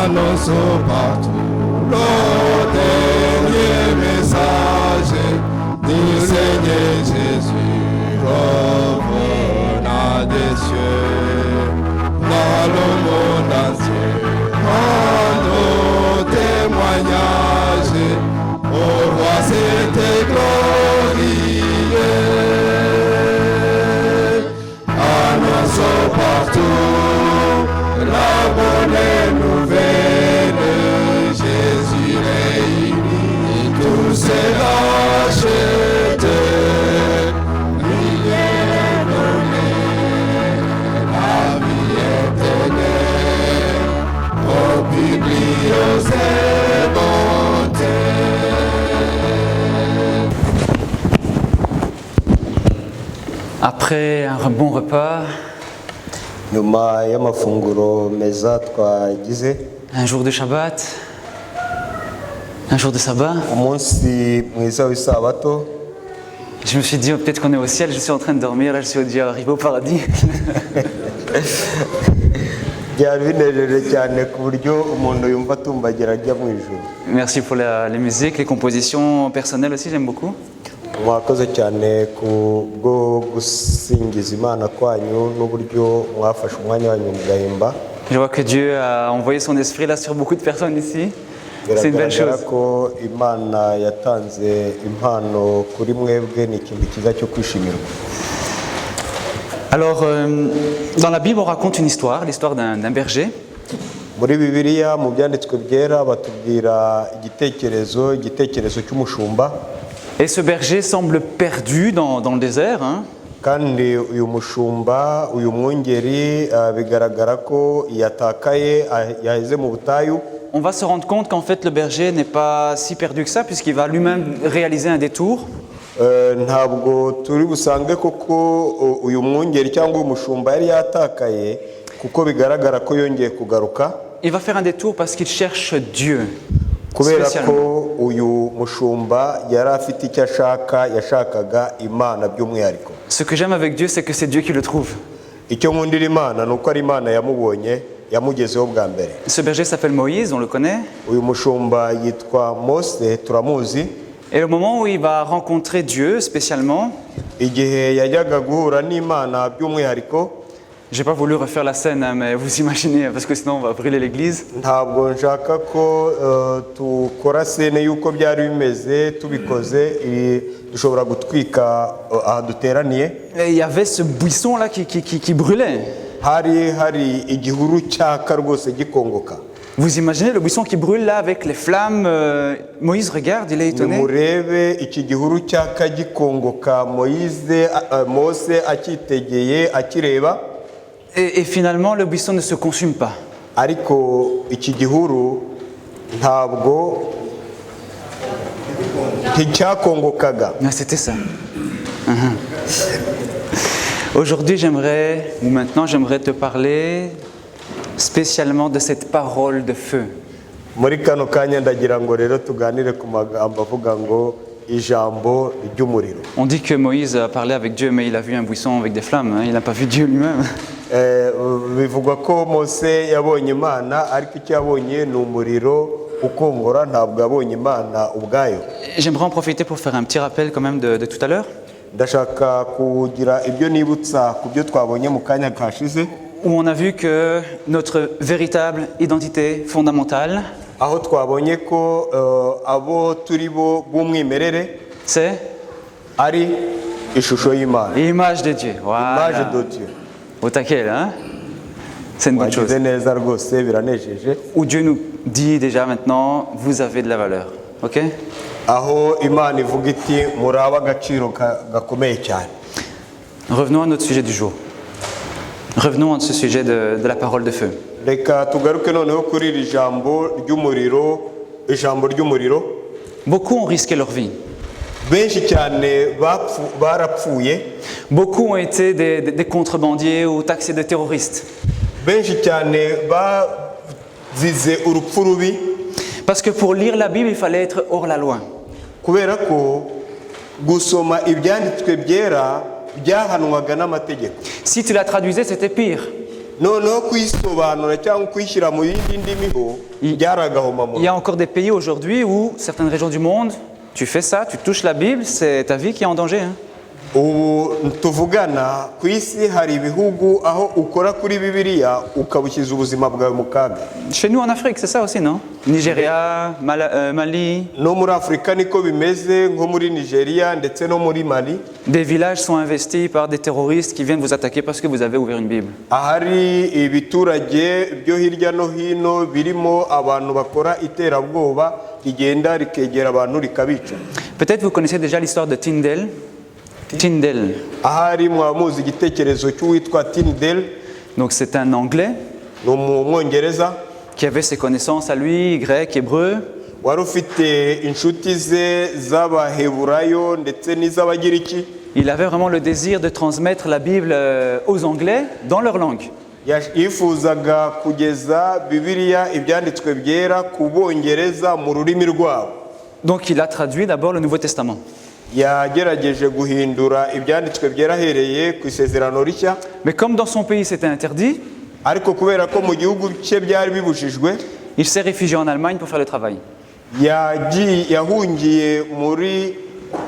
annonçons partout le dernier message du Seigneur Jésus revenant des cieux. Dans le monde entier, rendons témoignage au roi c'était glorieux. Annonçons partout la bonne nouvelle, Jésus réunit tous ses rachetés. Il est donné la vie éternelle, au public aux ses bontés. Après un bon repas, nyuma y'amafunguro meza twagize, un jour de Shabbat, un jour de sabbat, umunsi mwiza w'isabato, je me suis dit peut-être qu'on est au ciel, je suis en train de dormir, là je suis déjà arrivé au paradis. byari binejeje cyane ku buryo umuntu yumva atumbagira ajya mu ijuru. Merci pour les musiques, les compositions personnelles aussi, j'aime beaucoup. Mwakoze cyane ku bwo gusingiza Imana kwanyu n'uburyo mwafashe umwanya wanyu mugahimba. Je vois que Dieu a envoyé son esprit là sur beaucoup de personnes ici. C'est une belle Biragaragara chose. ko Imana yatanze impano kuri mwebwe, ni ikintu cyiza cyo kwishimirwa. Alors, dans la Bible, on raconte une histoire, l'histoire d'un berger. Muri Bibiliya mu byanditswe byera batubwira igitekerezo cy'umushumba. Et ce berger semble perdu dans le désert. Hein. Kandi uyu mushumba, uyu mwungeri bigaragara ko yatakaye, yaheze mu butayu. On va se rendre compte qu'en fait le berger n'est pas si perdu que ça puisqu'il va lui-même réaliser un détour. Ntabwo turi busange koko uyu mwungeri cyangwa uyu mushumba yari yatakaye, kuko bigaragara ko yongeye kugaruka. Il va faire un détour parce qu'il cherche Dieu. Kubera Spécialement. ko uyu mushumba yari afite icyo ashaka, yashakaga Imana by'umwihariko. Ce que j'aime avec Dieu, c'est que c'est Dieu qui le trouve. Icyo nkundira Imana nuko ari Imana yamubonye, yamugezeho bwa mbere. Ce berger s'appelle Moïse, on le connaît. Uyu mushumba yitwa Mose, turamuzi. Et le moment où il va rencontrer Dieu spécialement, Igihe yajyaga guhura n'Imana by'umwihariko, j'ai pas voulu refaire la scène, hein, mais vous imaginez, parce que sinon on va brûler l'église. ntabwo nshaka ko tukora sene y'uko byari bimeze, tubikoze dushobora gutwika aha duteraniye. Et il y avait ce buisson là qui brûlait. Hari igihuru cyaka rwose gikongoka. Vous imaginez le buisson qui brûle là avec les flammes. Moïse regarde, il est étonné. Nimurebe iki gihuru cyaka gikongoka, Mose akitegeye akireba. Et finalement le buisson ne se consume pas. Ariko iki gihuru ntabwo nticyakongokaga. Ah, c'était ça. Aujourd'hui j'aimerais te parler spécialement de cette parole de feu. Muri kano kanya ndagira ngo rero tuganire ku magambo avuga ngo ijambo ry'umuriro. On dit que Moïse a parlé avec Dieu, mais il a vu un buisson avec des flammes. Hein. Il n'a pas vu Dieu lui-même. Bivugwa ko Mose yabonye Imana, ariko icyo yabonye ni umuriro ukongora, ntabwo yabonye Imana ubwayo. J'aimerais en profiter pour faire un petit rappel quand même de tout à l'heure. Ndashaka kugira ibyo nibutsa ku byo twabonye mu kanya kashize, Où on a vu que notre véritable identité fondamentale, aho twabonye ko abo turi bo b'umwimerere c'est ari ishusho y'Imana, l'image de Dieu. Voilà. image de Dieu. Au taquet, là. Hein? C'est une bonne chose. Wagize neza rwose, biranejeje. Où Dieu nous dit déjà maintenant, vous avez de la valeur. Ok? Aho Imana ivuga iti muraba agaciro gakomeye cyane. Revenons à notre sujet du jour. Revenons à ce sujet de la parole de feu. Reka tugaruke noneho kuri iri jambo ry'umuriro, ijambo ry'umuriro. Beaucoup ont risqué leur vie. Benshi cyane barapfuye. Beaucoup ont été des contrebandiers ou taxés de terroristes. Benshi cyane bazize urupfu rubi. Parce que pour lire la Bible, il fallait être hors la loi. Kubera ko gusoma ibyanditswe byera byahanwaga n'amategeko. Si tu la traduisais, c'était pire. noneho kuyisobanura cyangwa kuyishyira mu yindi ndimi ho byaragahoma mu Il y a encore des pays aujourd'hui où, certaines régions du monde, tu fais ça, tu touches la Bible, c'est ta vie qui est en danger. Hein. ubu tuvugana ku isi hari ibihugu aho ukora kuri bibiliya ukabushyiza ubuzima bwawe mu kaga. Chez nous en Afrique, c'est ça aussi, non? Nigeria, Mali. No muri Afurika niko bimeze, nko muri Nigeria ndetse no muri Mali. Des villages sont investis par des terroristes qui viennent vous attaquer parce que vous avez ouvert une Bible. Ahari ibiturage byo hirya no hino birimo abantu bakora iterabwoba rigenda rikegera abantu rikabica. Peut-être vous connaissez déjà l'histoire de Tyndale. Tyndale. Ahari mwamuzi igitekerezo cy'uwitwa Tyndale. Donc c'est un Anglais no mu Mwongereza qui avait ses connaissances à lui, grec, hébreu. wari ufite inshuti ze z'Abaheburayo ndetse n'iz'Abagiriki. Il avait vraiment le désir de transmettre la Bible aux Anglais dans leur langue. Yifuzaga kugeza Bibiliya ibyanditswe byera ku Bongereza mu rurimi rwabo. Donc il a traduit d'abord le Nouveau Testament. Yagerageje guhindura ibyanditswe byera hereye ku Isezerano Rishya. Mais comme dans son pays c'était interdit, ariko kubera ko mu gihugu cye byari bibujijwe, il s'est réfugié en Allemagne pour faire le travail. yahungiye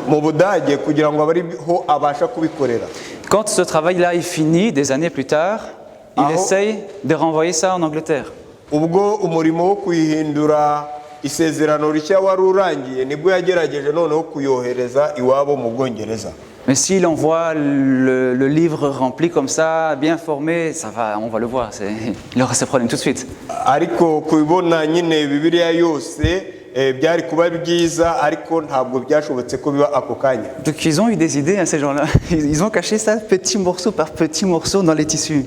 mu Budage kugira ngo abariho abasha kubikorera. Quand ce travail-là est fini, des années plus tard, il essaye de renvoyer ça en Angleterre. Ubwo umurimo wo kuyihindura Isezerano Rishya wari urangiye, nibwo yagerageje noneho kuyohereza iwabo mu Bwongereza. Mais s'il envoie le livre rempli comme ça, bien formé, ça va, on va le voir, il aura ses problèmes tout de suite. Ariko kubibona nyine Bibiliya yose byari kuba byiza, ariko ntabwo byashobotse ko biba ako kanya. Donc ils ont eu des idées, hein, ces gens-là. Ils ont caché ça petit morceau par petit morceau dans les tissus.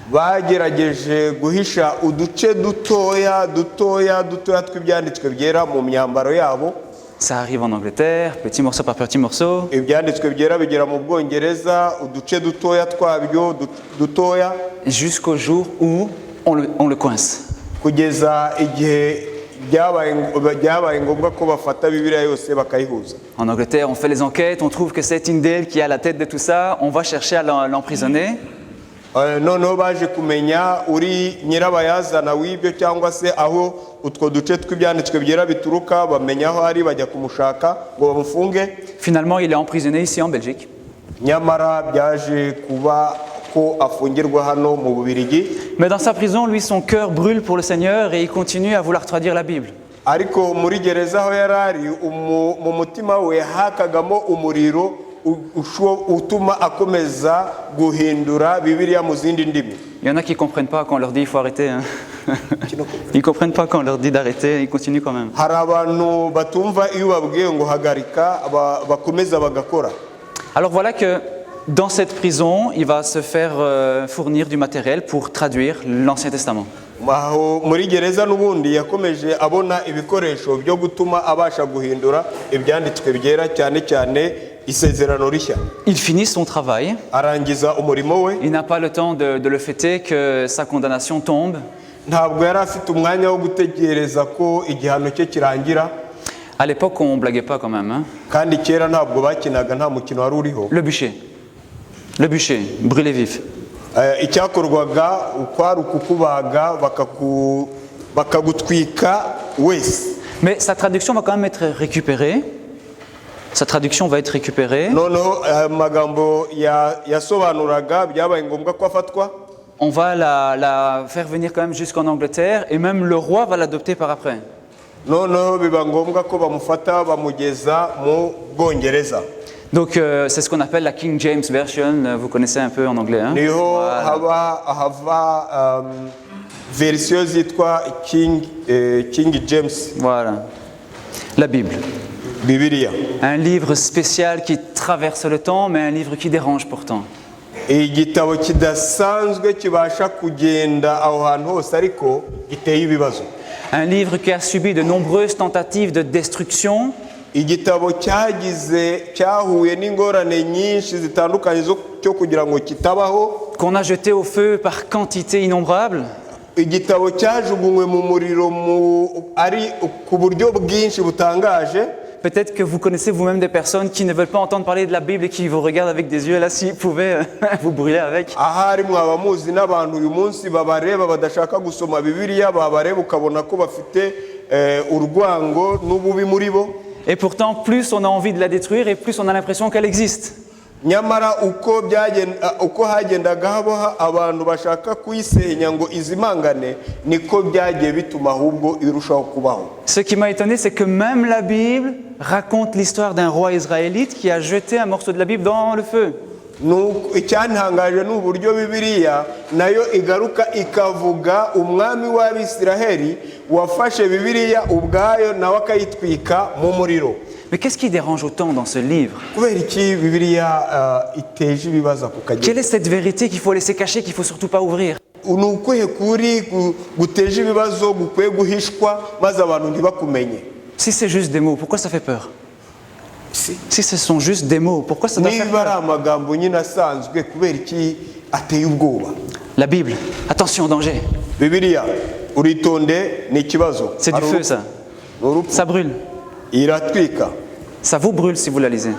Bagerageje guhisha uduce dutoya tw'ibyanditswe byera mu myambaro yabo. Ça arrive en Angleterre, petit morceau par petit morceau. Ibyanditswe byera bigera mu Bwongereza, uduce dutoya twabyo dutoya. Jusqu'au jour où on le coince. Kugeza igihe byabaye ngombwa ko bafata Bibiliya yose bakayihuza. En Angleterre, on fait les enquêtes, on trouve que c'est Tyndale qui est à la tête de tout ça, on va chercher à l'emprisonner. Noneho baje kumenya uri nyirabayazana w'ibyo cyangwa se aho utwo duce tw'ibyanditswe byera bituruka, bamenya aho ari, bajya kumushaka ngo bamufunge. Finalement, il est emprisonné ici en Belgique. Nyamara byaje kuba ko afungirwa hano mu Bubiligi. Mais dans sa prison, lui, son cœur brûle pour le Seigneur et il continue à vouloir traduire la Bible. Ariko muri gereza aho yarari, mu mutima we hakagamo umuriro utuma akomeza guhindura Bibiliya mu zindi ndimi. Il y en a qui ne comprennent pas quand on leur dit il faut arrêter. Hein. Ils ne comprennent pas quand on leur dit d'arrêter, ils continuent quand même. Hari abantu batumva iyo babwiye ngo hagarika bakomeza bagakora. Alors voilà que dans cette prison, il va se faire fournir du matériel pour traduire l'Ancien Testament. Muri gereza n'ubundi yakomeje abona ibikoresho byo gutuma abasha guhindura ibyanditswe byera cyane cyane Isezerano Rishya. Il finit son travail. Arangiza umurimo we. Il n'a pas le temps de le fêter que sa condamnation tombe. Ntabwo yari afite umwanya wo gutegereza ko igihano cye kirangira. À l'époque, on blaguait pas quand même. Hein. Kandi kera ntabwo bakinaga, nta mukino wari uriho. Le bûcher, brûlé vif. Icyakorwaga ukwari ukukubaga bakagutwika wese. Mais sa traduction va quand même être récupérée. Sa traduction va être récupérée. Noneho magambo yasobanuraga byabaye ngombwa ko afatwa. On va la faire venir quand même jusqu'en Angleterre et même le roi va l'adopter par après. Noneho biba ngombwa ko bamufata bamugeza mu Bwongereza. Donc c'est ce qu'on appelle la King James Version, vous connaissez un peu en anglais. Hein? Niho hava version zitwa King James. Voilà. La Bible. Bibiliya. Un livre spécial qui traverse le temps, mais un livre qui dérange pourtant. Igitabo kidasanzwe kibasha kugenda aho hantu hose ariko giteye ibibazo. Un livre qui a subi de nombreuses tentatives de destruction. Igitabo cyahuye n'ingorane nyinshi zitandukanye cyo kugira ngo kitabaho. Qu'on a jeté au feu par quantité innombrable. Igitabo cyajugunywe mu muriro ari ku buryo bwinshi butangaje. peut-être que vous connaissez vous-même des personnes qui ne veulent pas entendre parler de la Bible et qui vous regardent avec des yeux là, s'ils pouvaient vous brûler avec. ahari mwaba muzi n'abantu uyu munsi babareba badashaka gusoma bibiliya babareba ukabona ko bafite urwango n'ububi muri bo. Et pourtant, plus on a envie de la détruire et plus on a l'impression qu'elle existe. nyamara uko hagendaga habaho abantu bashaka kuyisenya ngo izimangane niko byagiye bituma ahubwo irushaho kubaho. Ce qui m'a étonné, c'est que même la Bible raconte l'histoire d'un roi israélite qui a jeté un morceau de la Bible dans le feu. Icyantangaje ni uburyo bibiliya nayo igaruka ikavuga umwami w'Abisiraheli wafashe bibiliya ubwayo nawe akayitwika mu muriro. Mais qu'est-ce qui dérange autant dans ce livre? kubera iki bibiliya iteje ibibazo ku Quelle kageni? est cette vérité qu'il faut laisser cacher, qu'il faut surtout pas ouvrir? ni ukuhe kuri guteje ibibazo gukwiye guhishwa maze abantu ntibakumenye? Si c'est juste des mots, pourquoi ça fait peur? Si ce sont juste des mots, pourquoi ça doit faire niba ari peur? amagambo nyine asanzwe kubera iki ateye ubwoba? La Bible, attention, danger. bibiliya uritonde ni ikibazo. C'est du Ari feu urupfu. ça, Ni urupfu. ça brûle. iratwika Ça vous brûle si vous la lisez,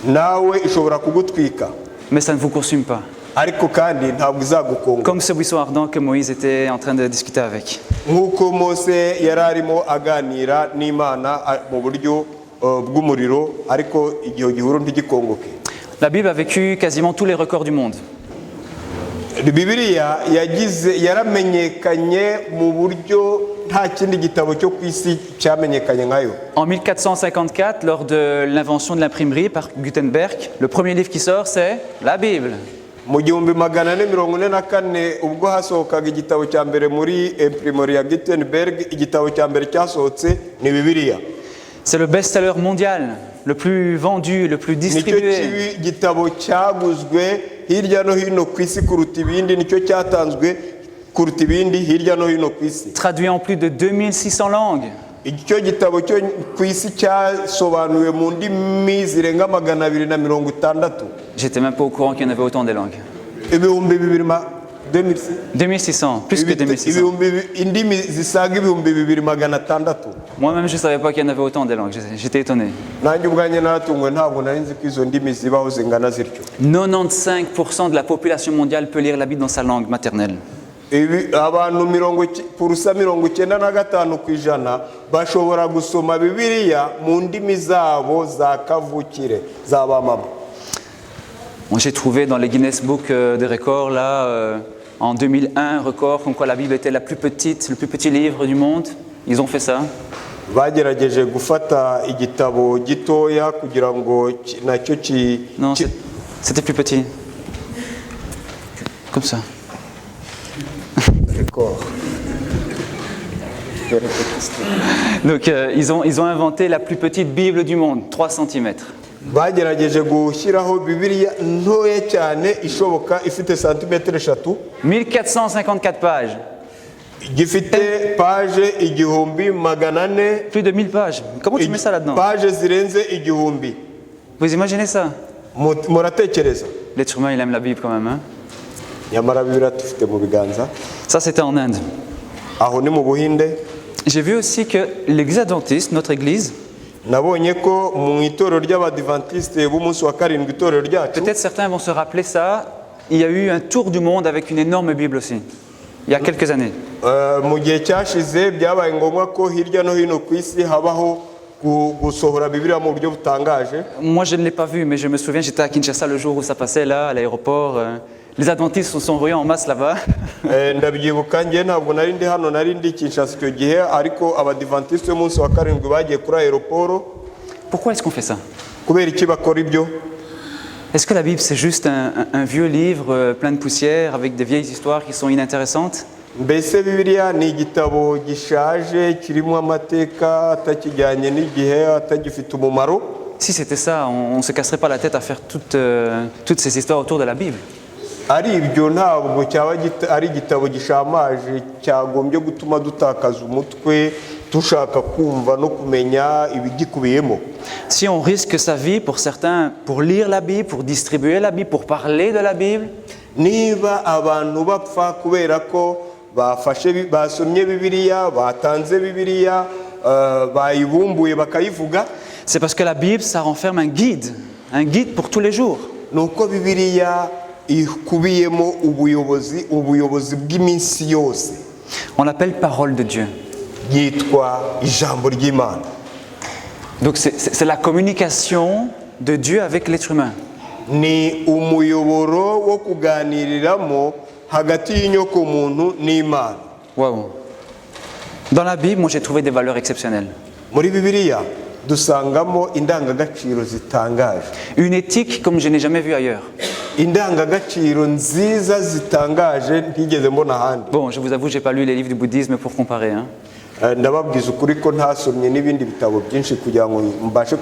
nawe ishobora kugutwika mais ça ne vous consume pas. ariko kandi ntabwo izagukonga Comme ce buisson ardent que Moïse était en train de discuter avec. nk'uko Mose yari arimo aganira n'Imana mu buryo bw'umuriro ariko igihe gihuru ntigikongoke. La Bible a vécu quasiment tous les records du monde. bibiliya yaramenyekanye mu buryo nta kindi gitabo cyo ku isi cyamenyekanye nkayo. En 1454, lors de l'invention de l'imprimerie par Gutenberg, le premier livre qui sort, c'est la Bible. mu 1444 ubwo hasohokaga igitabo cya mbere muri imprimerie ya Gutenberg, igitabo cya mbere cyasohotse ni bibiliya. C'est le best-seller mondial, le plus vendu, le plus nicyo distribué. gitabo cyaguzwe hirya no hino ku isi kuruta ibindi, nicyo cyatanzwe kuruta ibindi hirya no hino ku isi. Traduit en plus de 2600 langues. icyo gitabo cyo ku isi cyasobanuwe mu ndimi zirenga 260. J'étais même pas au courant qu'il y en avait autant des langues. ibihumbi bibiri 2600, plus que 2600. indimi zisaga ibihumbi 2600. Moi-même, je ne savais pas qu'il y en avait autant des langues. J'étais étonné. nanjye ubwanjye naratunguwe ntabwo nari nzi ko izo ndimi zibaho zingana zityo. 95% de la population mondiale peut lire la Bible dans sa langue maternelle. abantu 95% bashobora gusoma bibiliya mu ndimi zabo za kavukire z'abamama. Moi, j'ai trouvé dans les Guinness Book des records, là, en 2001, record comme quoi la Bible était la plus petite, le plus petit livre du monde. Ils ont fait ça. bagerageje gufata igitabo gitoya kugira ngo nacyo Non, c'était plus petit. Comme ça. Donc, ils ont inventé la plus petite Bible du monde, 3 cm. bagerageje gushyiraho bibiliya ntoya cyane ishoboka ifite santimetero 3 1454 pages. gifite page 1400. Plus de 1000 pages. Comment tu mets ça là-dedans? page zirenze 1000. Vous imaginez ça? muratekereza? L'être humain, il aime la Bible quand même. Hein? nyamara bibiliya tufite mu biganza. Ça, c'était en Inde. aho ni mu Buhinde. J'ai vu aussi que l'église adventiste, notre église, nabonye ko mu itorero ry'abadiventiste b'umunsi wa karindwi itorero ryacu, peut-être certains vont se rappeler ça, il y a eu un tour du monde avec une énorme Bible aussi, il y a quelques années. mu gihe cyashize byabaye ngombwa ko hirya no hino ku isi habaho gusohora bibiliya mu buryo butangaje. Moi, je ne l'ai pas vu, mais je me souviens, j'étais à Kinshasa le jour où ça passait là, à l'aéroport. Les adventistes se sont rués en masse là-bas. ndabyibuka njye ntabwo nari ndi hano, nari ndi Kinshasa icyo gihe, ariko abadiventiste b'umunsi wa karindwi bagiye kuri aeroport. Pourquoi est-ce qu'on fait ça? kubera iki bakora ibyo? Est-ce que la Bible, c'est juste un vieux livre plein de poussière avec des vieilles histoires qui sont inintéressantes? mbese bibiliya ni igitabo gishaje kirimo amateka atakijyanye n'igihe, atagifite umumaro? Si c'était ça, on ne se casserait pas la tête à faire toutes ces histoires autour de la Bible. ari ibyo ntabwo cyaba ari igitabo gishamaje cyagombye gutuma dutakaza umutwe dushaka kumva no kumenya ibigikubiyemo. Si on risque sa vie pour certains, pour lire la Bible, pour distribuer la Bible, pour parler de la Bible, niba abantu bapfa kubera ko basomye bibiliya, batanze bibiliya, bayibumbuye bakayivuga, C'est parce que la Bible, ça renferme un guide pour tous les jours. ni uko bibiliya ikubiyemo ubuyobozi bw'iminsi yose. On l'appelle parole de Dieu. Yitwa ijambo ry'Imana. Donc c'est la communication de Dieu avec l'être humain. Ni umuyoboro wo kuganiriramo hagati y'inyokomuntu n'Imana. Waouh. Dans la Bible, moi j'ai trouvé des valeurs exceptionnelles. Muri bibiliya dusangamo indangagaciro zitangaje. Une éthique comme je n'ai jamais vu ailleurs. Indangagaciro nziza zitangaje ntigeze mbona ahandi. Bon, je vous avoue, j'ai pas lu les livres du bouddhisme pour comparer. Hein. Ndababwiza ukuri ko ntasomye n'ibindi bitabo byinshi kugira ngo mbashe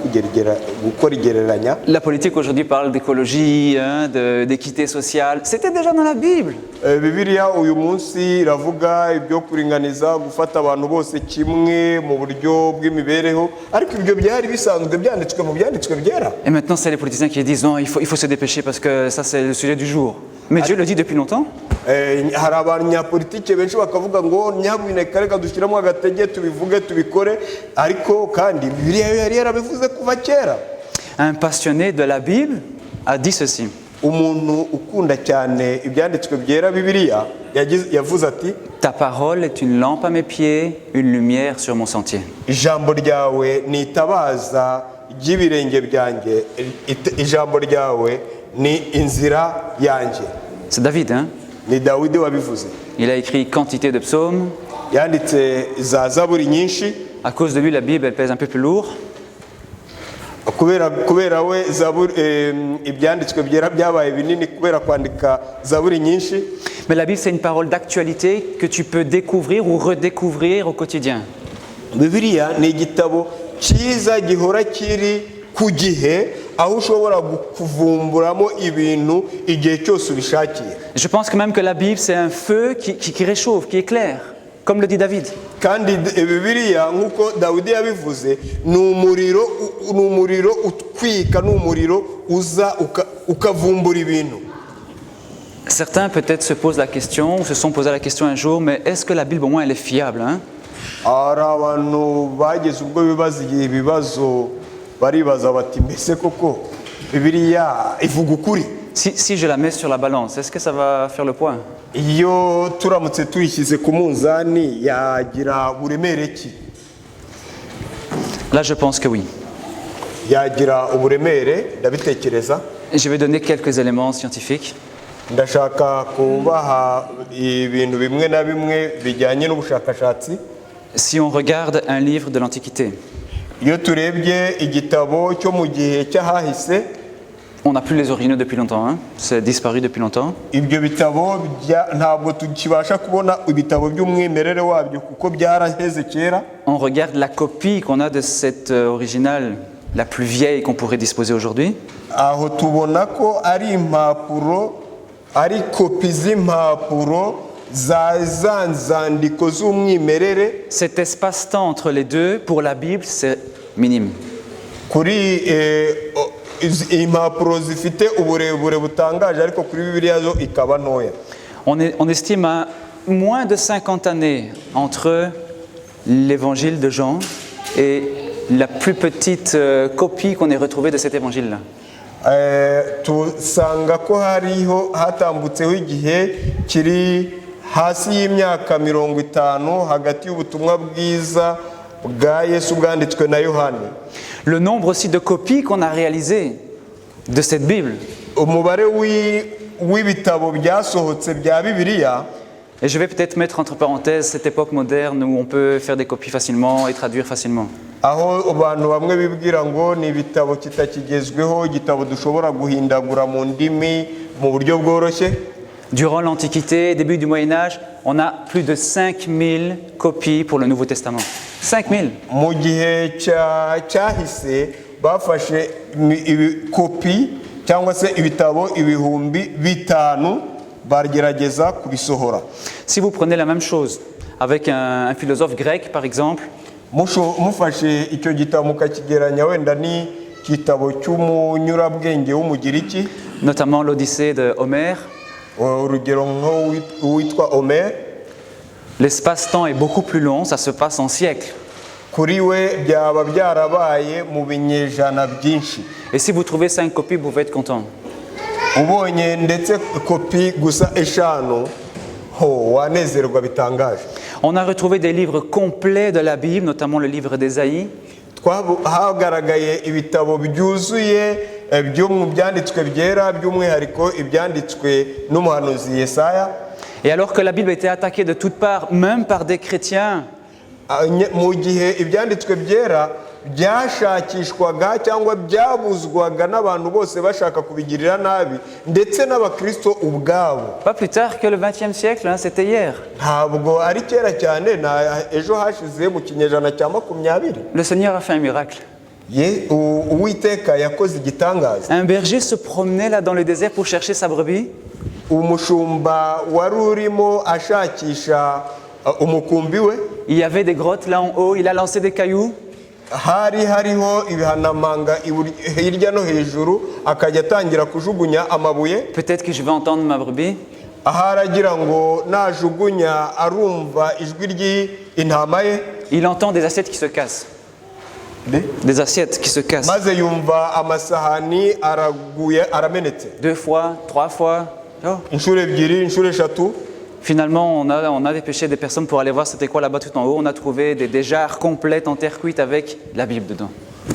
gukora igereranya. La politique aujourd'hui parle d'écologie, hein, d'équité sociale. C'était déjà dans la Bible. Bibiliya uyu munsi iravuga ibyo kuringaniza gufata abantu bose kimwe mu buryo bw'imibereho, ariko ibyo byari bisanzwe byanditswe mu byanditswe byera. Et maintenant c'est les politiciens qui disent non, il faut se dépêcher parce que ça c'est le sujet du jour. Mais Dieu le dit depuis longtemps. Hari abanyapolitike benshi bakavuga ngo nyamuneka reka dushyiramo agatege tubivuge tubikore, ariko kandi Bibiliya yari yarabivuze kuva kera. Un passionné de la Bible a dit ceci. Umuntu ukunda cyane ibyanditswe byera Bibiliya yavuze ati, ta parole est une lampe à mes pieds, une lumière sur mon sentier. Ijambo ryawe ni itabaza ry'ibirenge byanjye, ijambo ryawe ni inzira yanjye. C'est David, hein? Ni Dawidi wabivuze. Il a écrit quantité de psaumes. Yanditse za zaburi nyinshi. À cause de lui, la Bible elle pèse un peu plus lourd. Kubera we zaburi ibyanditswe byera byabaye binini kubera kwandika zaburi nyinshi. Mais la Bible c'est une parole d'actualité que tu peux découvrir ou redécouvrir au quotidien. Bibiliya ni igitabo cyiza gihora kiri ku gihe, aho ushobora kuvumburamo ibintu igihe cyose ubishakiye. Je pense quand même que la Bible c'est un feu qui réchauffe, qui éclaire, comme le dit David. Kandi Bibiliya nkuko Dawidi yabivuze ni umuriro utwika, ni umuriro uza ukavumbura ibintu. Certains peut-être se posent la question ou se sont posé la question un jour, mais est-ce que la Bible au moins elle est fiable, hein? Hari abantu bageze ubwo bibaza ibibazo baribaza bati mbese koko Bibiliya ivuga ukuri? Si je la mets sur la balance, est-ce que ça va faire le poids? Iyo turamutse tuyishyize ku munzani yagira uburemere ki? Là je pense que oui. Yagira uburemere, ndabitekereza. Je vais donner quelques éléments scientifiques. Ndashaka kubaha ibintu bimwe na bimwe bijyanye n'ubushakashatsi. Si on regarde un livre de l'Antiquité, iyo turebye igitabo cyo mu gihe cyahahise, on n'a plus les originaux depuis longtemps, hein? C'est disparu depuis longtemps. Ibyo bitabo ntabwo tukibasha kubona ibitabo by'umwimerere wabyo kuko byaraheze kera. On regarde la copie qu'on a de cette originale la plus vieille qu'on pourrait disposer aujourd'hui. Aho tubona ko ari impapuro, ari kopi z'impapuro za nzandiko z'umwimerere. Cet espace-temps entre les deux pour la Bible c'est minime. Kuri impapuro zifite uburebure butangaje, ariko kuri Bibiliya zo ikaba ntoya. On estime à moins de 50 années entre l'évangile de Jean et la plus petite copie qu'on ait retrouvée de cet évangile-là. Tusanga ko hariho hatambutseho igihe kiri hasi y'imyaka 50 hagati y'ubutumwa bwiza bwa Yesu bwanditswe na Yohani. Le nombre aussi de copies qu'on a réalisées de cette Bible. Umubare w'ibitabo byasohotse bya Bibiliya. Et je vais peut-être mettre entre parenthèses cette époque moderne où on peut faire des copies facilement et traduire facilement. Aho abantu bamwe bibwira ngo ni ibitabo kitakigezweho, igitabo dushobora guhindagura mu ndimi mu buryo bworoshye. Durant l'Antiquité, début du Moyen-Âge, on a plus de 5000 copies pour le Nouveau Testament. 5000. Mu gihe cyahise bafashe kopi cyangwa se ibitabo ibihumbi 5 bagerageza kubisohora. Si vous prenez la même chose avec un philosophe grec par exemple, mufashe icyo gitabo mukakigeranya wenda ni kitabo cy'umunyurabwenge w'umugiriki, notamment l'Odyssée de Homère, urugero nk'uwitwa Homère, l'espace-temps est beaucoup plus long, ça se passe en siècles. kuri we byaba byarabaye mu binyejana byinshi. Et si vous trouvez 5 copies, vous pouvez être content. Ubonye ndetse kopi gusa eshanu ho wanezerwa bitangaje. On a retrouvé des livres complets de la Bible, notamment le livre d'Ésaïe. Hagaragaye ibitabo byuzuye byo mu byanditswe byera by'umwihariko ibyanditswe n'umuhanuzi Yesaya. Et alors que la Bible était attaquée de toutes parts, même par des chrétiens, mu gihe ibyanditswe byera byashakishwaga cyangwa byabuzwaga n'abantu bose bashaka kubigirira nabi ndetse n'abakristo ubwabo. pas plus tard que le XXe siècle, hein, c'était hier. Ntabwo ari kera cyane, ejo hashize mu kinyejana cya 20. Le Seigneur a fait un miracle. Uwiteka yakoze igitangaza. Un berger se promenait là dans le désert pour chercher sa brebis. Umushumba wari urimo ashakisha umukumbi we. Il y avait des grottes là en haut, il a lancé des cailloux. Hari hariho ibihanamanga hirya no hejuru akajya atangira kujugunya amabuye. Peut-être que je vais entendre ma brebis. Aharagira ngo najugunya arumva ijwi ry'intama ye. Il entend des assiettes qui se cassent. Des assiettes qui se cassent. Maze yumva amasahani araguye aramenetse. 2 fois, 3 fois. Oh. Inshuro ebyiri, inshuro eshatu. Finalement, on a dépêché des personnes pour aller voir c'était quoi là-bas tout en haut. On a trouvé des jarres complètes en terre cuite avec la Bible dedans.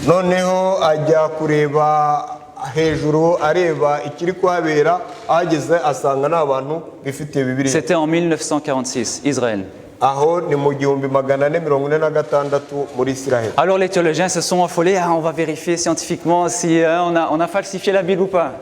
Noneho ajya kureba hejuru areba ikiri kuhabera, ageze asanga n'abantu bifite Bibiliya. C'était en 1946, Israël. Aho ni mu 1446 muri Israël. Alors les théologiens se sont affolés. Ah, on va vérifier scientifiquement si on a falsifié la Bible ou pas.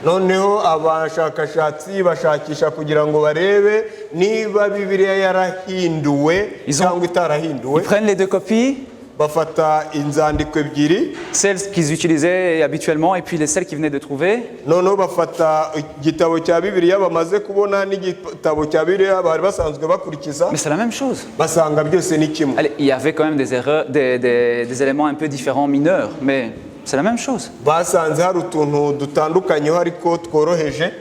Noneho abashakashatsi bashakisha kugira ngo barebe niba Bibiliya yarahinduwe cyangwa itarahinduwe. Ils prennent les 2 copies, bafata inzandiko ebyiri, celles qu'ils utilisaient habituellement et puis celles qu'ils venaient de trouver. noneho bafata igitabo cya Bibiliya bamaze kubona n'igitabo cya Bibiliya bari basanzwe bakurikiza, Mais c'est la même chose. basanga byose ni kimwe. Allez, il y avait quand même des erreurs, des éléments un peu différents, mineurs, mais c'est la même chose. Basanze hari utuntu dutandukanyeho ariko tworoheje.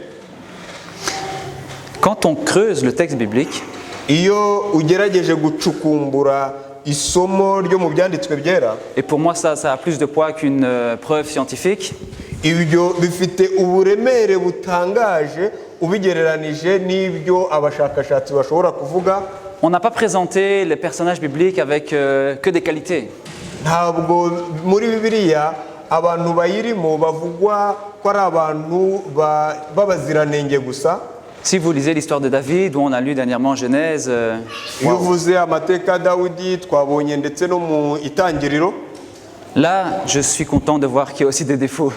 Quand on creuse le texte biblique, Iyo ugerageje gucukumbura isomo ryo mu byanditswe byera, et pour moi ça a plus de poids qu'une preuve scientifique, ibyo bifite uburemere butangaje ubigereranije n'ibyo abashakashatsi bashobora kuvuga. on n'a pas présenté les personnages bibliques avec que des qualités. Ntabwo muri Bibiliya abantu bayirimo bavugwa ko ari abantu b'abaziranenge gusa. Si vous lisez l'histoire de David, où on a lu dernièrement Genèse, Iyo uvuze amateka ya Dawidi twabonye ndetse no mu itangiriro, là je suis content de voir qu'il y a aussi des défauts.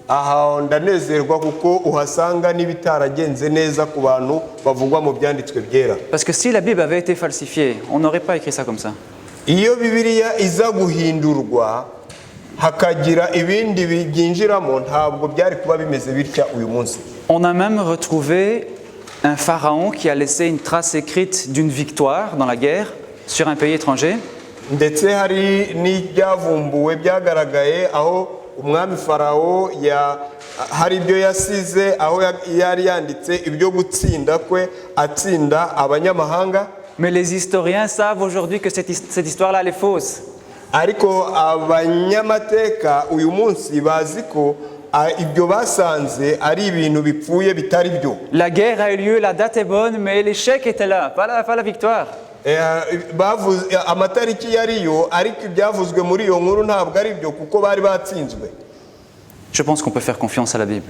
aha ndanezerwa kuko uhasanga n'ibitaragenze neza ku bantu bavugwa mu byanditswe byera. Parce que si la Bible avait été falsifiée, on n'aurait pas écrit ça comme ça. Iyo Bibiliya iza guhindurwa hakagira ibindi byinjiramo ntabwo byari kuba bimeze bitya uyu munsi. On a même retrouvé un pharaon qui a laissé une trace écrite d'une victoire dans la guerre sur un pays étranger. Ndetse hari n'ibyavumbuwe byagaragaye aho umwami Farawo hari ibyo yasize aho yari yanditse ibyo gutsinda kwe atsinda abanyamahanga. Mais les historiens savent aujourd'hui que cette histoire-là elle est fausse. Ariko abanyamateka uyu munsi bazi ko ibyo basanze ari ibintu bipfuye bitari byo. La guerre a eu lieu, la date est bonne, mais l'échec était là, pas la victoire. Amatariki yariyo ariko ibyavuzwe muri iyo nkuru ntabwo ari byo kuko bari batsinzwe. Je pense qu'on peut faire confiance à la Bible.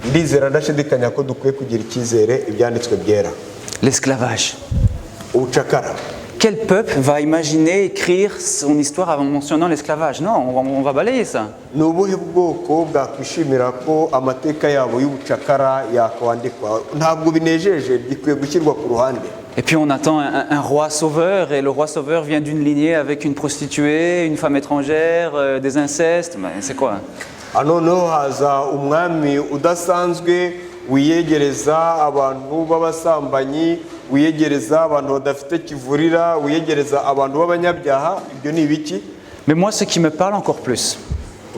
Ndizera ndashidikanya ko dukwiye kugira icyizere ibyanditswe byera. L'esclavage. Ubucakara. Quel peuple va imaginer écrire son histoire en mentionnant l'esclavage? Non, on va balayer ça. Ni ubuhe bwoko bwakwishimira ko amateka yabo y'ubucakara yakwandikwa? Ntabwo binejeje, bikwiye gushyirwa ku ruhande. Et puis on attend un roi sauveur, et le roi sauveur vient d'une lignée avec une prostituée, une femme étrangère, des incestes. Mais c'est quoi? Noneho haza umwami udasanzwe wiyegereza abantu b'abasambanyi, wiyegereza abantu badafite kivurira, wiyegereza abantu b'abanyabyaha. Ibyo ni ibiki? Mais moi ce qui me parle encore plus,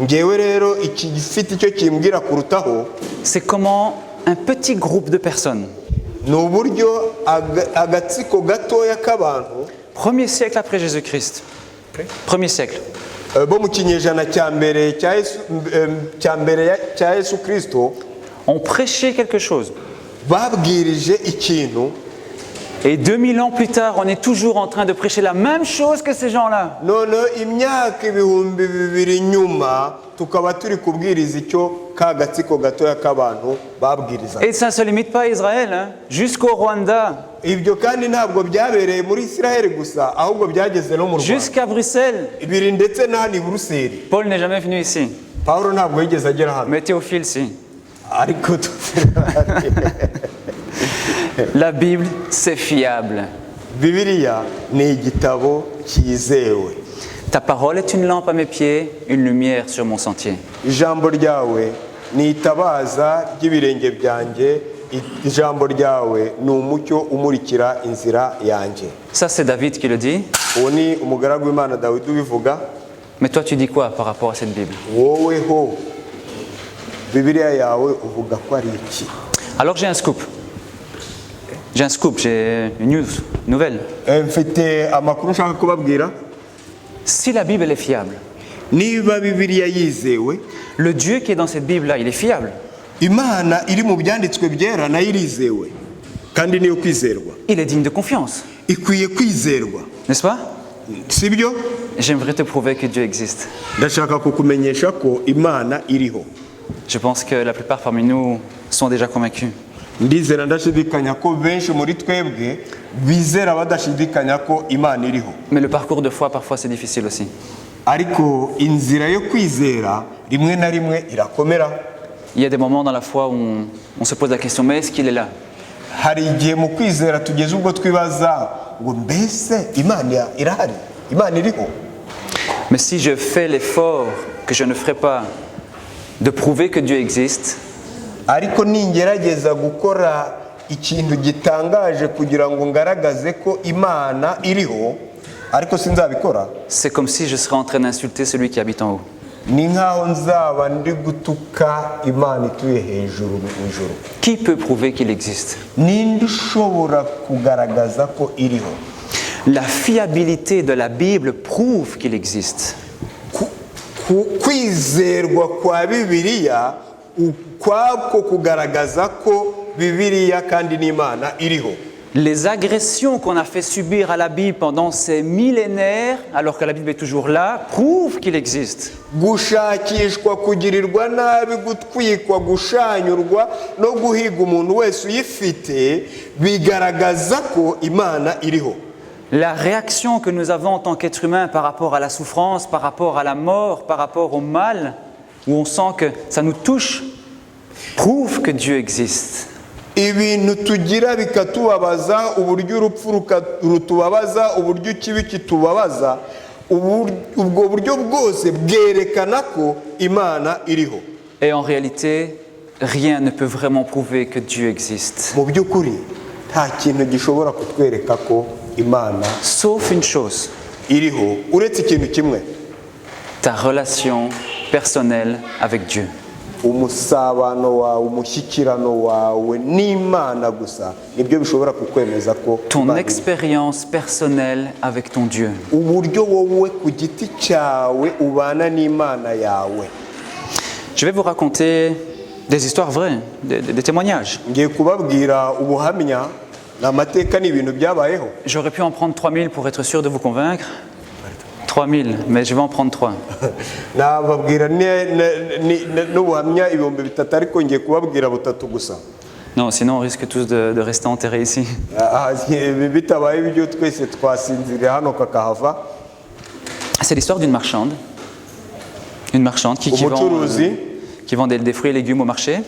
ngewe rero iki gifite icyo kimbwira kurutaho, c'est comment un petit groupe de personnes, ni uburyo agatsiko gatoya k'abantu, premier siècle après Jésus-Christ, Premier siècle. bo mu kinyejana cya mbere cya Yesu Kristo On prêchait quelque chose. babwirije ikintu, Et 2000 ans plus tard, on est toujours en train de prêcher la même chose que ces gens-là. none imyaka 2000 nyuma tukaba turi kubwiriza icyo ka gatsiko gatoya k'abantu babwiriza. Et ça ne se limite pas à Israël, hein. Jusqu'au Rwanda, Ibyo kandi ntabwo byabereye muri Isiraheli gusa, ahubwo byageze no mu Rwanda, jusqu'à Bruxelles. biri ndetse n'ahandi i Buruseli. Paul n'est jamais venu ici, Pawulo ntabwo yigeze agera hano, mais Théophile, si. ariko La Bible, c'est fiable. Bibiliya ni igitabo cyizewe. Ta parole est une lampe à mes pieds, une lumière sur mon sentier. Ijambo ryawe ni itabaza ry'ibirenge byanjye, ijambo ryawe ni umucyo umurikira inzira yanjye. Ça, c'est David qui le dit. Uwo ni umugaragu w'Imana Dawidi ubivuga. Mais toi, tu dis quoi par rapport à cette Bible? Wowe ho Bibiliya yawe uvuga ko ari iki? Alors j'ai un scoop. J'ai un scoop, j'ai une nouvelle. Mfite amakuru nshaka kubabwira. Si la Bible elle est fiable, Niba Bibiliya yizewe, le Dieu qui est dans cette Bible-là, il est fiable. Imana iri mu byanditswe byera nayo irizewe kandi niyo kwizerwa, Il est digne de confiance, ikwiye kwizerwa, n'est-ce pas? sibyo? J'aimerais te prouver que Dieu existe. Ndashaka kukumenyesha ko Imana iriho. Je pense que la plupart parmi nous sont déjà convaincus. Ndizera ndashidikanya ko benshi muri twebwe bizera badashidikanya ko Imana iriho. Mais le parcours de foi, parfois, c'est difficile aussi. Ariko inzira yo kwizera rimwe na rimwe irakomera. Il y a des moments dans la foi où on se pose la question, mais est-ce qu'il est là? Hari igihe mu kwizera tugeze ubwo twibaza ngo mbese Imana irahari, Imana iriho. Mais si je fais l'effort que je ne ferai pas de prouver que Dieu existe, Ariko ningerageza gukora ikintu gitangaje kugira ngo ngaragaze ko Imana iriho, ariko sinzabikora, c'est comme si je serais en train d'insulter celui qui habite en haut. ni nkaho nzaba ndi gutuka Imana ituye hejuru mu ijuru. Qui peut prouver qu'il existe? Ninde ushobora kugaragaza ko iriho? La fiabilité de la Bible prouve qu'il existe. Kwizerwa kwa Bibiliya ukwako kugaragaza ko Bibiliya kandi n'Imana iriho. Les agressions qu'on a fait subir à la Bible pendant ces millénaires, alors que la Bible est toujours là, prouvent qu'il existe. Gushakishwa, kugirirwa nabi, gutwikwa, gushanyurwa no guhiga umuntu wese uyifite bigaragaza ko Imana iriho. La réaction que nous avons en tant qu'être humain par rapport à la souffrance, par rapport à la mort, par rapport au mal, où on sent que ça nous touche, prouve que Dieu existe. Ibintu tugira bikatubabaza, uburyo urupfu rutubabaza, uburyo ikibi kitubabaza, ubwo buryo bwose bwerekana ko Imana iriho. Et en réalité, rien ne peut vraiment prouver que Dieu existe. Mu by'ukuri nta kintu gishobora kutwereka ko Imana Sauf une chose, iriho uretse ikintu kimwe, ta relation personnelle avec Dieu. umusabano wawe, umushyikirano wawe n'Imana gusa nibyo bishobora kukwemeza ko Ton Imana iriho. expérience personnelle avec ton Dieu. Uburyo wowe ku giti cyawe ubana n'Imana yawe. Je vais vous raconter des histoires vraies, des témoignages. Ngiye kubabwira ubuhamya, n'amateka n'ibintu byabayeho. J'aurais pu en prendre 3000 pour être sûr de vous convaincre. 3000, mais je vais en prendre 3. Nababwira n'ubuhamya 3000 ariko ngiye kubabwira butatu gusa. Non, sinon on risque tous de rester enterrés ici. Bitabaye ibyo twese twasinzira hano kakahava. C'est l'histoire d'une marchande. Une marchande qui vend des fruits et légumes au marché.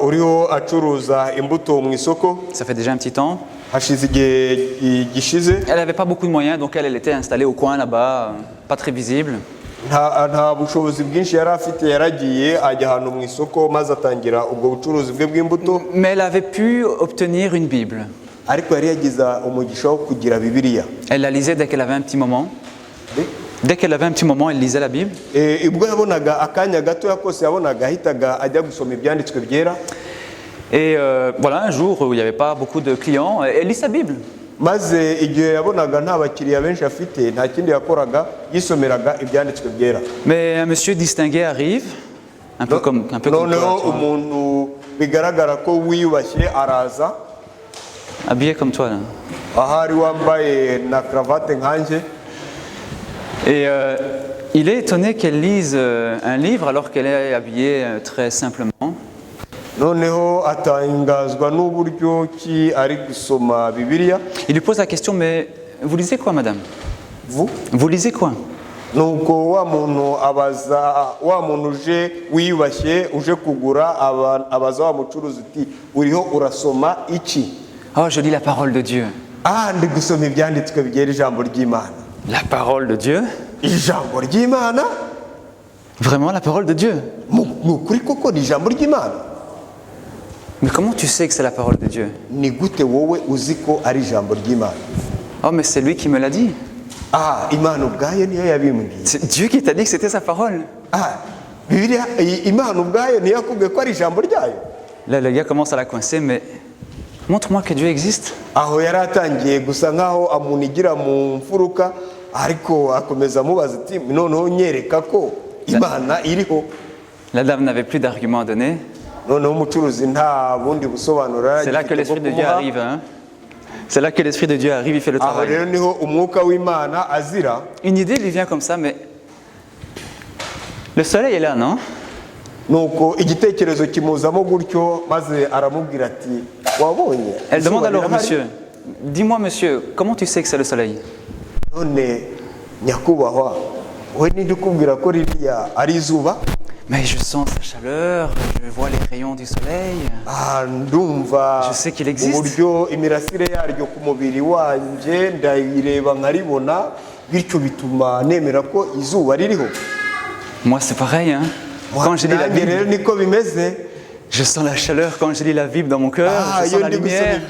Uriho acuruza imbuto mu isoko. Ça fait déjà un petit temps. Hashize igihe gishize. Elle n'avait pas beaucoup de moyens, donc elle était installée au coin là-bas, pas très visible. Nta bushobozi bwinshi yari afite, yaragiye ajya ahantu mu isoko maze atangira ubwo bucuruzi bwe bw'imbuto. Mais elle avait pu obtenir une Bible. Ariko yari yagize umugisha wo kugira Bibiliya. Elle la lisait dès qu'elle avait un petit moment. Dès qu'elle avait un petit moment, elle lisait la Bible. Ubwo yabonaga akanya gato kose yabonaga ahitaga ajya gusoma ibyanditswe byera. Et voilà, un jour où il n'y avait pas beaucoup de clients, elle lit sa Bible. maze igihe yabonaga nta bakiriya benshi afite nta kindi yakoraga yisomeraga ibyanditswe byera. Mais un monsieur distingué arrive, un peu comme noneho toi, tu vois, umuntu bigaragara ko wiyubashye araza habillé comme toi là. ahari wambaye na cravate nkanjye. Et il est étonné qu'elle lise un livre alors qu'elle est habillée très simplement. noneho atangazwa n'uburyo ki ari gusoma Bibiliya. Il lui pose la question, mais vous lisez quoi, madame? Vous lisez quoi? nuko wa muntu abaza wa muntu uje wiyubashye uje kugura abaza wa mucuruzi uti uriho urasoma iki? Oh, je lis la parole de Dieu. Ndi gusoma ibyanditswe byera ijambo ry'Imana. La parole de Dieu? Ijambo ry'Imana? Vraiment la parole de Dieu? Nukuri koko ni ijambo ry'Imana? Mais comment tu sais que c'est la parole de Dieu? Ni gute wowe uzi ko ari ijambo ry'Imana? Oh, mais c'est lui qui me l'a dit. Imana ubwayo niyo yabimbwiye. C'est Dieu qui t'a dit que c'était sa parole. Bibiliya Imana ubwayo niyo yakubwiye ko ari ijambo ryayo. Là, le gars commence à la coincer, mais montre-moi que Dieu existe. Aho yari atangiye gusa nkaho amunigira mu mfuruka, ariko akomeza amubaza ati noneho nyereka ko Imana iriho. La dame n'avait plus d'arguments à donner. noneho umucuruzi nta bundi busobanura. C'est là que l'Esprit de Dieu arrive, hein? C'est là que l'Esprit de Dieu arrive, il fait le travail. Une idée lui vient comme ça, mais le soleil est là, non? Elle demande alors au monsieur, dis-moi monsieur, comment tu sais que c'est le soleil? Mais je sens sa chaleur, je vois les rayons du soleil. Je sais qu'il existe. Moi c'est pareil, hein. Quand je lis la Bible, je sens la chaleur quand je lis la Bible dans mon cœur, je sens la lumière.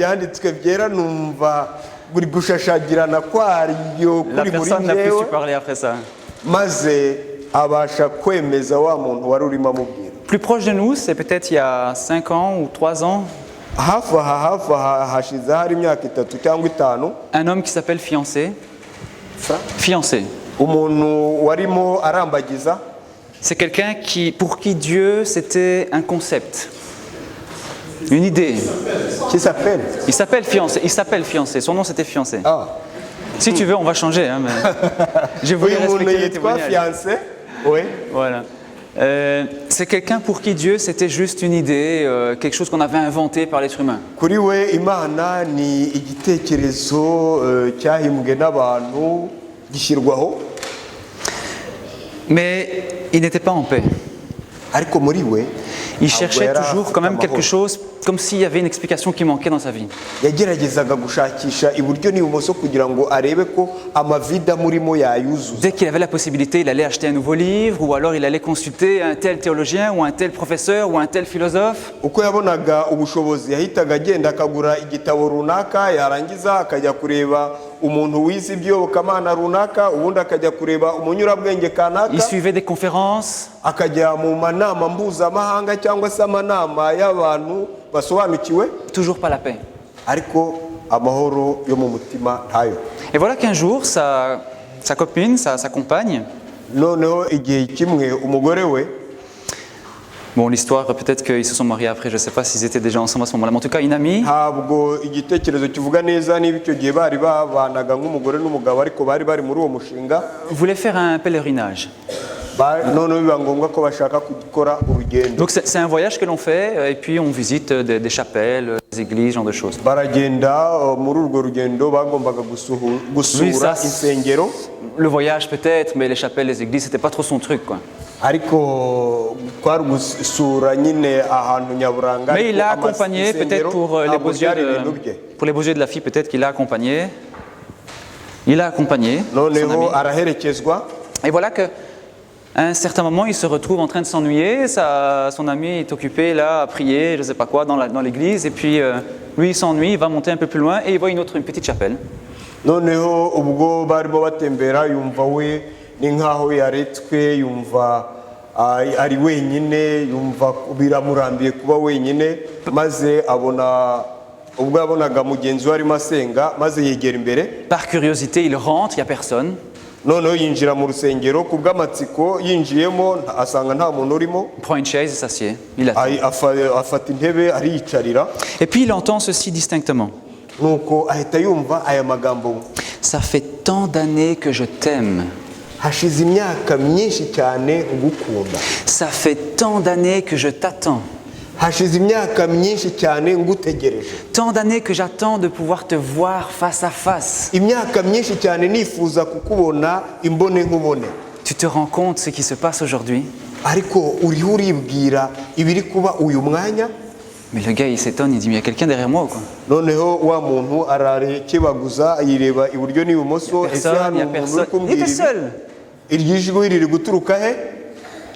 La personne n'a plus su parler après ça. Plus proche de nous, c'est peut-être il y a 5 ans ou 3 ans. Un homme qui s'appelle Fiancé. Fiancé. C'est quelqu'un pour qui Dieu c'était un concept, une idée. Il s'appelle Fiancé. Il s'appelle Fiancé. Son nom c'était Fiancé. Si tu veux, on va changer. Hein, mais je voulais respecter les témoignages. Oui. Voilà. C'est quelqu'un pour qui Dieu c'était juste une idée, quelque chose qu'on avait inventé par l'être humain. Mais il n'était pas en paix. Il cherchait toujours quand même quelque chose, comme s'il y avait une explication qui manquait dans sa vie. Dès qu'il avait la possibilité, il allait acheter un nouveau livre, ou alors il allait consulter un tel théologien, ou un tel professeur, ou un tel philosophe. Il suivait des conférences. Toujours pas la paix. Et voilà qu'un jour, sa copine, sa compagne, bon, l'histoire, peut-être qu'ils se sont mariés après, je ne sais pas s'ils étaient déjà ensemble à ce moment-là, mais en tout cas, une amie voulait faire un pèlerinage. Donc c'est un voyage que l'on fait et puis on visite des chapelles, des églises, genre de choses. Lui, ça, le voyage peut-être, mais les chapelles, les églises, c'était pas trop son truc, quoi. Mais il l'a accompagné peut-être pour les beaux yeux de la fille, peut-être qu'il l'a accompagné. Il a accompagné son ami. Et voilà que à un certain moment, il se retrouve en train de s'ennuyer. Son ami est occupé là à prier, je ne sais pas quoi, dans l'église. Et puis lui, il s'ennuie, il va monter un peu plus loin et il voit une petite chapelle. ubwo yabonaga mugenzi we arimo asenga maze yegera imbere. Par curiosité, il rentre, il n'y a personne. Noneho yinjira mu rusengero ku bw'amatsiko, yinjiyemo asanga nta muntu urimo. Il prend une chaise et s'assied. Il attend. Afata intebe ariyicarira. Et puis il entend ceci distinctement. Nuko ahita yumva aya magambo. Ça fait tant d'années que je t'aime. Hashize imyaka myinshi cyane ngukunda. Ça fait tant d'années que je t'attends. Hashize imyaka myinshi cyane ngutegereje. Tant d'années que j'attends de pouvoir te voir face à face. Imyaka myinshi cyane nifuza kukubona imbone nkubone. Tu te rends compte ce qui se passe aujourd'hui? Ariko uriho uribwira ibiri kuba uyu mwanya? Mais le gars il s'étonne, il dit mais il y a quelqu'un derrière moi ou quoi? Noneho wa muntu ararekebaguza yireba iburyo n'ibumoso. Personne, il y a personne. Il était seul. Iryo jwi riri guturuka he?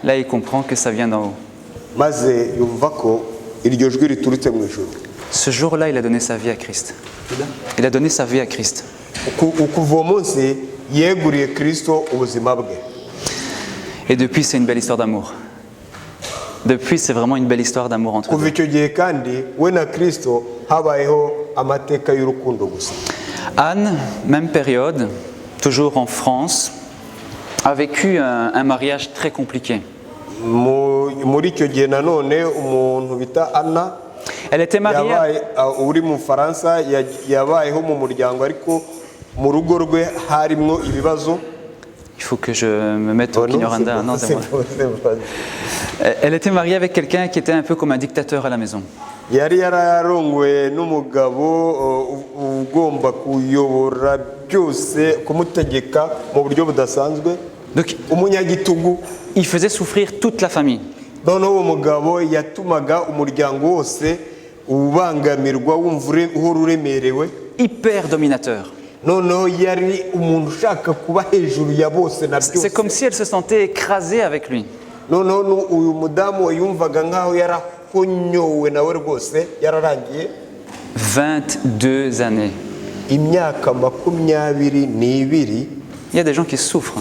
Là il comprend que ça vient d'en haut. Maze yumva ko iryo jwi riturutse mu ijuru. Ce jour-là, il a donné sa vie à Christ. Il a donné sa vie à Christ. Kuva uwo munsi yeguriye Kristo ubuzima bwe. Et depuis, c'est une belle histoire d'amour. Depuis, c'est vraiment une belle histoire d'amour entre Kuva eux. icyo gihe kandi we na Kristo habayeho amateka y'urukundo gusa. Anne, même période, toujours en France, a vécu un mariage très compliqué. Muri icyo gihe nanone umuntu bita Anna, Elle était mariée. uri mu Faransa, yabayeho mu muryango ariko mu rugo rwe harimo ibibazo. Il faut que je me mette au Kinyarwanda. Non, c'est moi. Elle était mariée avec quelqu'un qui était un peu comme un dictateur à la maison. Yari yararongowe n'umugabo ugomba kuyobora byose, kumutegeka mu buryo budasanzwe. Donc, umunyagitugu. Il faisait souffrir toute la famille. Noneho uwo mugabo yatumaga umuryango wose ubangamirwa, wumva uhora uremerewe. Hyper dominateur. Noneho yari umuntu ushaka kuba hejuru ya bose na byose. C'est comme si elle se sentait écrasée avec lui. Noneho uyu mudamu yumvaga nkaho yarahonyowe nawe rwose yararangiye. 22 années. Imyaka 22. Il y a des gens qui souffrent.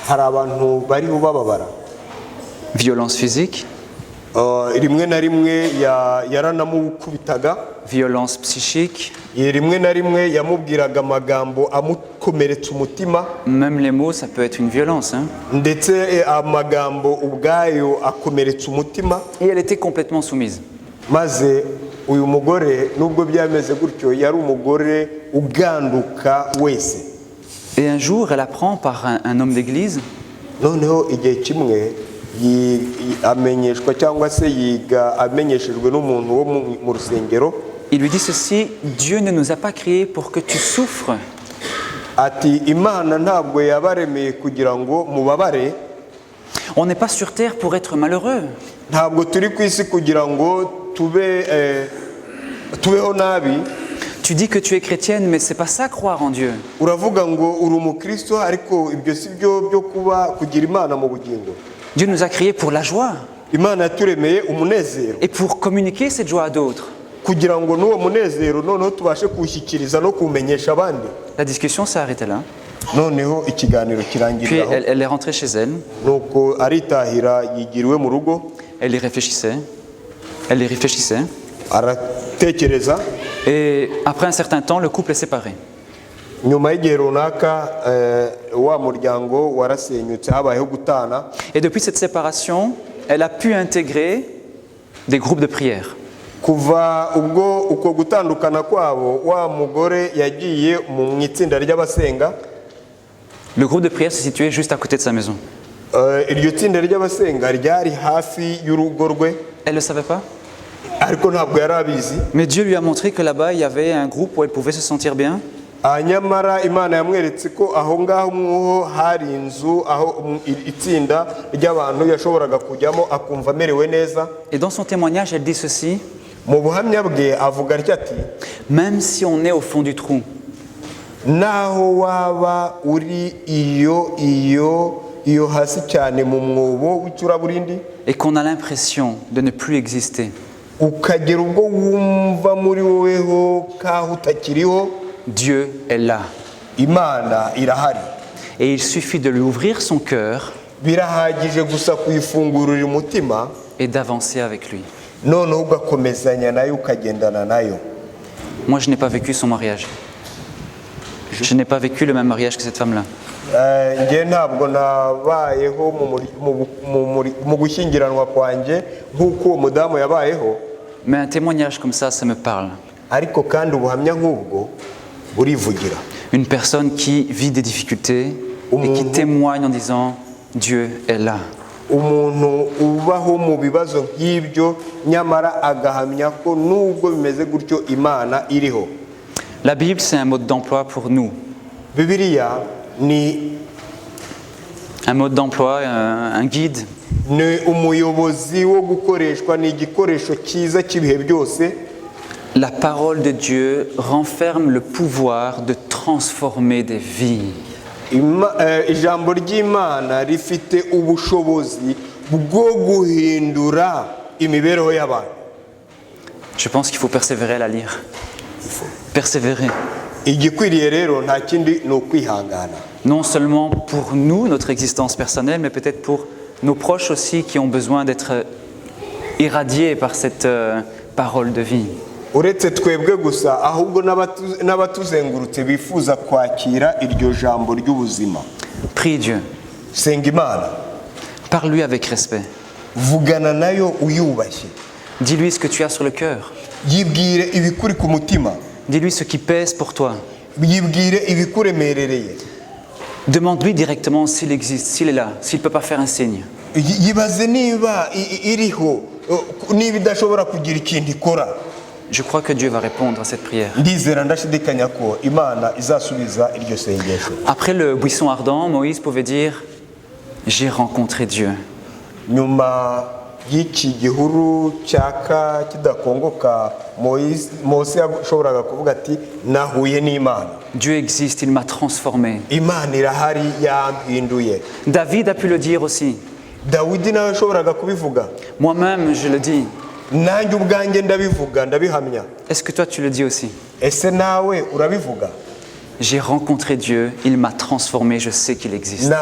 Hari abantu bari bababara. Violence physique. Rimwe na rimwe yaranamukubitaga. Violence psychique. Rimwe na rimwe yamubwiraga amagambo amukomeretsa umutima. Même les mots, ça peut être une violence. Hein? Ndetse amagambo ubwayo akomeretsa umutima. Et elle était complètement soumise. Maze uyu mugore nubwo byameze gutyo yari umugore uganduka wese. Et un jour, elle apprend par un homme d'église. Noneho igihe kimwe amenyeshwa cyangwa se yiga amenyeshejwe n'umuntu wo mu rusengero. Il lui dit ceci: Dieu ne nous a pas créés pour que tu souffres. Ati Imana ntabwo yabaremeye kugira ngo mubabare. On n'est pas sur terre pour être malheureux. Ntabwo turi ku isi kugira ngo tubeho nabi. Tu dis que tu es chrétienne, mais c'est pas ça croire en Dieu. Uravuga ngo uri umukristo ariko ibyo si byo byo kugira Imana mu bugingo. Dieu nous a créés pour la joie. Imana yaturemeye umunezero. Et pour communiquer cette joie à d'autres. Kugira ngo n'uwo munezero noneho tubashe kuwushyikiriza no kumenyesha abandi. La discussion s'est arrêtée là. Noneho ikiganiro Puis kirangiriraho. elle est rentrée chez elle. Nuko aritahira yigiriwe mu rugo. Elle y réfléchissait. Elle y réfléchissait. Aratekereza. Et après un certain temps, le couple est séparé. Nyuma y'igihe runaka wa muryango warasenyutse, habayeho gutana. Et depuis cette séparation, elle a pu intégrer des groupes de prière. Kuva ubwo uko gutandukana kwabo, wa mugore yagiye mu itsinda ry'abasenga. Le groupe de prière se situait juste à côté de sa maison. Iryo tsinda ry'abasenga ryari hafi y'urugo rwe. Elle ne le savait pas. Ariko ntabwo yarabizi. Mais Dieu lui a montré que là-bas, il y avait un groupe où elle pouvait se sentir bien. Nyamara Imana yamweretse ko aho ngaho mwo hari inzu aho itsinda ry'abantu yashoboraga kujyamo akumva amerewe neza. Et dans son témoignage, elle dit ceci: Mu buhamya bwe avuga ati, même si on est au fond du trou, naho waba uri iyo hasi cyane mu mwobo w'icuraburindi, et qu'on a l'impression de ne plus exister, ukagira ubwo wumva muri woweho kaho utakiriho, Dieu est là. Imana irahari. Et il suffit de lui ouvrir son cœur birahagije gusa kuyifungurira umutima et d'avancer avec lui. Noneho ugakomezanya nayo ukagendana nayo. Moi, je n'ai pas vécu son mariage. Je n'ai pas vécu le même mariage que cette femme-là. njye ntabwo nabayeho mu gushyingiranwa kwanjye nk'uko uwo mudamu yabayeho. Mais un témoignage comme ça me parle. ariko kandi ubuhamya nk'ubwo burivugira. Une personne qui vit des difficultés et qui témoigne en disant Dieu est là. umuntu ubaho mu bibazo nk'ibyo nyamara agahamya ko nubwo bimeze gutyo Imana iriho. La Bible, c'est un mode d'emploi pour nous. Bibiliya ni un mode d'emploi, un guide. Ni umuyobozi wo gukoreshwa, ni igikoresho cyiza cy'ibihe byose. La parole de Dieu renferme le pouvoir de transformer des vies. Ijambo ry'Imana rifite ubushobozi bwo guhindura imibereho y'abantu. Je pense qu'il faut persévérer à la lire. Persévérer. Igikwiriye rero nta kindi ni ukwihangana. Non seulement pour nous, notre existence personnelle, mais peut-être pour nos proches aussi qui ont besoin d'être irradiés par cette parole de vie. Uretse twebwe gusa ahubwo n'abatuzengurutse bifuza kwakira iryo jambo ry'ubuzima. Prie Dieu. Senga Imana. Parle-lui avec respect. Vugana nayo uyubashye. Dis-lui ce que tu as sur le cœur. Yibwire ibikuri ku mutima. Dis-lui ce qui pèse pour toi. Yibwire ibikuremerereye. Demande-lui directement s'il existe, s'il est là, s'il ne peut pas faire un signe. Yibaze niba iriho, niba idashobora kugira ikindi ikora. Je crois que Dieu va répondre à cette prière. Après le buisson ardent, Moïse pouvait dire « J'ai rencontré Dieu ». Dieu existe, il m'a transformé. David a pu le dire aussi. Moi-même, je le dis. Est-ce que toi tu le dis aussi? J'ai rencontré Dieu, il m'a transformé, je sais qu'il existe.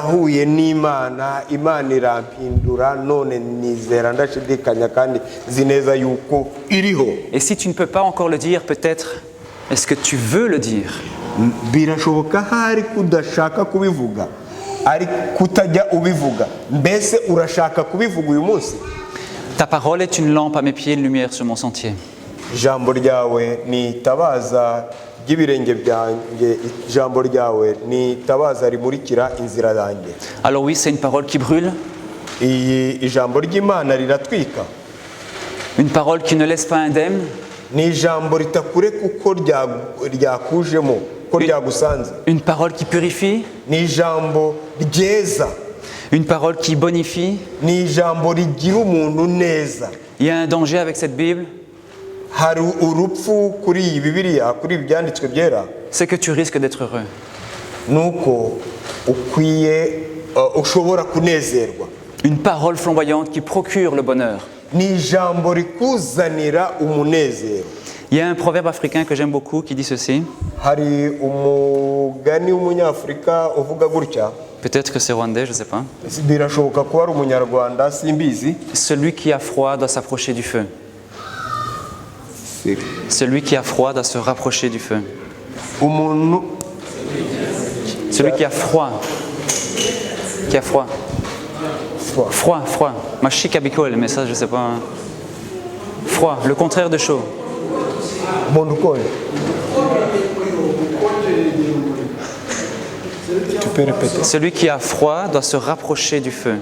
Et si tu ne peux pas encore le dire, peut-être, est-ce que tu veux le dire? Ta parole est une lampe à mes pieds, une lumière sur mon sentier. Alors oui, c'est une parole qui brûle. Une parole qui ne laisse pas indemne. Une parole qui purifie. Une parole qui bonifie. Il y a un danger avec cette Bible. C'est que tu risques d'être heureux. Une parole flamboyante qui procure le bonheur. Il y a un proverbe africain que j'aime beaucoup qui dit ceci. Peut-être que c'est rwandais, je ne sais pas. Celui qui a froid doit s'approcher du feu. Celui qui a froid doit se rapprocher du feu. Celui qui a froid. Qui a froid. Froid. Machika bikol, mais ça je ne sais pas. Froid, le contraire de chaud. Tu peux répéter. Celui qui a froid doit se rapprocher du feu.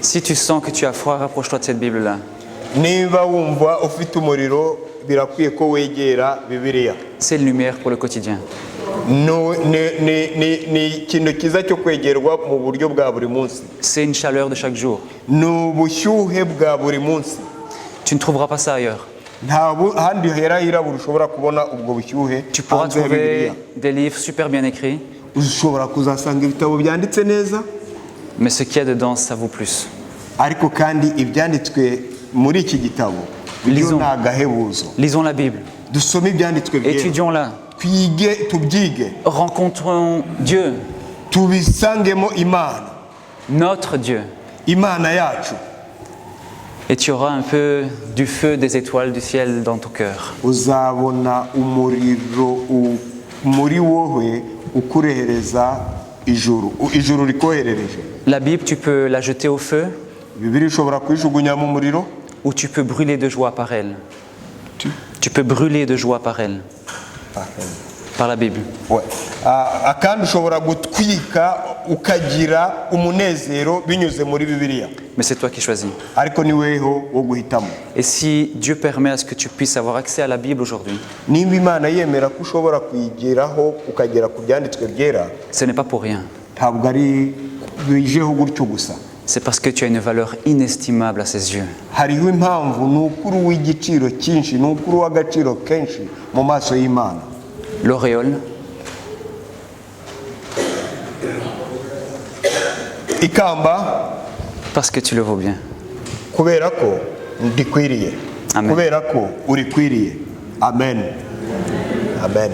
Si tu sens que tu as froid, rapproche-toi de cette Bible-là. C'est une lumière pour le quotidien. C'est une chaleur de chaque jour. Tu ne trouveras pas ça ailleurs. Tu pourras trouver des livres super bien écrits. Mais ce qu'il y a dedans, ça vaut plus. Lisons la Bible. Étudions-la. Rencontrons Dieu. Notre Dieu. Et tu auras un peu du feu des étoiles du ciel dans ton cœur. uzabona umuriro muri wowe ukurehereza ijuru rikoherereje. La Bible, tu peux la jeter au feu, Bibiliya ushobora kuyijugunya mu muriro, ou tu peux brûler de joie par elle. Tu peux brûler de joie par elle. Par la Bible. Akandi ushobora gutwika ukagira umunezero binyuze muri Bibiliya. Mais c'est toi qui choisis. Ariko ni weho wo guhitamo. Et si Dieu permet à ce que tu puisses avoir accès à la Bible aujourd'hui, nimba Imana yemera ko ushobora kuyigeraho ukagera ku byanditswe byera, ce n'est pas pour rien. ntabwo ari bijeho gutyo gusa. C'est parce que tu as une valeur inestimable à ses yeux. Hariho impamvu ni ukuri w'igiciro cyinshi, ni ukuri w'agaciro kenshi mu maso y'Imana. L'auréole, ikamba, parce que tu le vaux bien. kubera ko ndikwiriye. Amen. Kubera ko urikwiriye. Amen. Amen.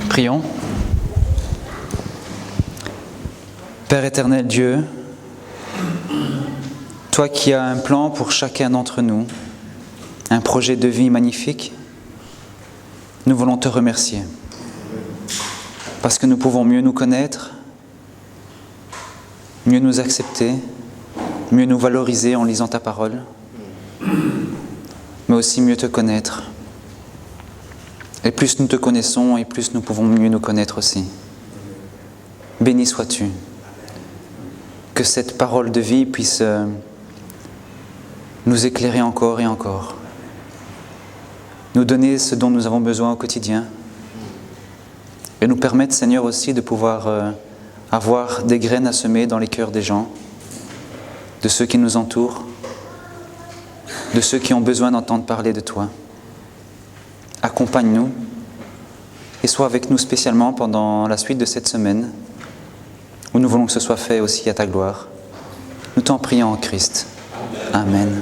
Prions. Père éternel Dieu, toi qui as un plan pour chacun d'entre nous, un projet de vie magnifique, nous voulons te remercier. Parce que nous pouvons mieux nous connaître, mieux nous accepter, mieux nous valoriser en lisant ta parole, mais aussi mieux te connaître. Et plus nous te connaissons, et plus nous pouvons mieux nous connaître aussi. Béni sois-tu. Que cette parole de vie puisse nous éclairer encore et encore. Nous donner ce dont nous avons besoin au quotidien. Et nous permettre, Seigneur, aussi de pouvoir avoir des graines à semer dans les cœurs des gens, de ceux qui nous entourent, de ceux qui ont besoin d'entendre parler de toi. Accompagne-nous et sois avec nous spécialement pendant la suite de cette semaine où nous voulons que ce soit fait aussi à ta gloire. Nous t'en prions en Christ. Amen.